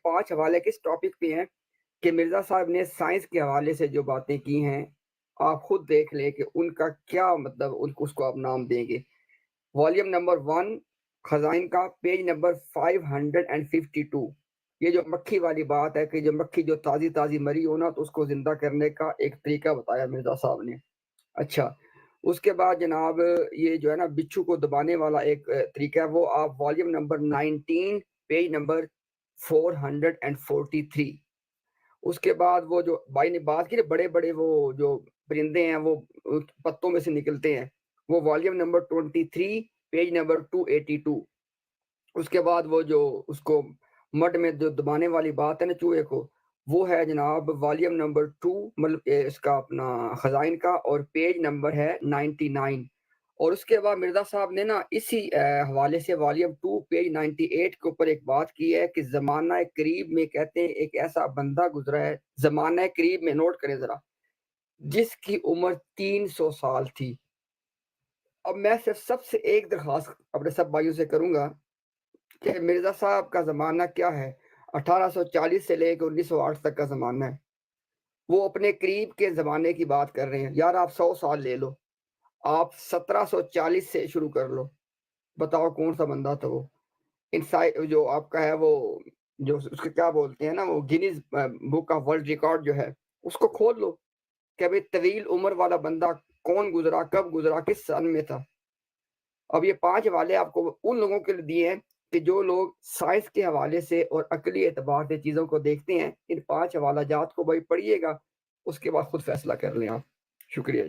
5 حوالے کس ٹاپک پہ ہیں کہ مرزا صاحب نے سائنس کے حوالے سے جو باتیں کی ہیں، آپ خود دیکھ لیں کہ ان کا کیا مطلب اس کو آپ نام دیں گے۔ والیوم نمبر 1 خزائن کا پیج نمبر 552، یہ جو مکھی والی بات ہے کہ جو مکھی جو تازی تازی مری ہو نا تو اس کو زندہ کرنے کا ایک طریقہ بتایا مرزا صاحب نے۔ اچھا، اس کے بعد جناب یہ جو ہے نا بچھو کو دبانے والا ایک طریقہ ہے، وہ آپ والیوم نمبر 19 پیج نمبر 443۔ اس کے بعد وہ جو بھائی نے بات کی نا بڑے بڑے وہ جو پرندے ہیں وہ پتوں میں سے نکلتے ہیں، وہ والیوم نمبر 23 پیج نمبر 282۔ اس کے بعد وہ جو اس کو مڈ میں جو دبانے والی بات ہے نا چوہے کو، وہ ہے جناب والیوم نمبر 2 مطلب اس کا اپنا خزائن کا، اور پیج نمبر ہے 99۔ اور اس کے بعد مرزا صاحب نے نا اسی حوالے سے والیوم 2 پیج 98 کے اوپر ایک بات کی ہے کہ زمانہ قریب میں کہتے ہیں ایک ایسا بندہ گزرا ہے، زمانہ قریب میں نوٹ کریں ذرا، جس کی عمر 300 سال تھی۔ اب میں صرف سب سے ایک درخواست اپنے سب بھائیوں سے کروں گا کہ مرزا صاحب کا زمانہ کیا ہے، 1840 سے لے کے 1908 تک کا زمانہ ہے، وہ اپنے قریب کے زمانے کی بات کر رہے ہیں۔ یار آپ 100 سال لے لو، آپ 1740 سے شروع کر لو، بتاؤ کون سا بندہ تھا وہ؟ جو آپ کا ہے وہ جو اس کو کیا بولتے ہیں نا، وہ Guinness book of world record جو ہے اس کو کھول لو کہ بھئی طویل عمر والا بندہ کون گزرا، کب گزرا، کس سن میں تھا۔ اب یہ 5 حوالے آپ کو ان لوگوں کے لیے دیے ہیں کہ جو لوگ سائنس کے حوالے سے اور عقلی اعتبار سے چیزوں کو دیکھتے ہیں۔ ان 5 حوالہ جات کو بھائی پڑھیے گا، اس کے بعد خود فیصلہ کر لیں آپ۔ شکریہ۔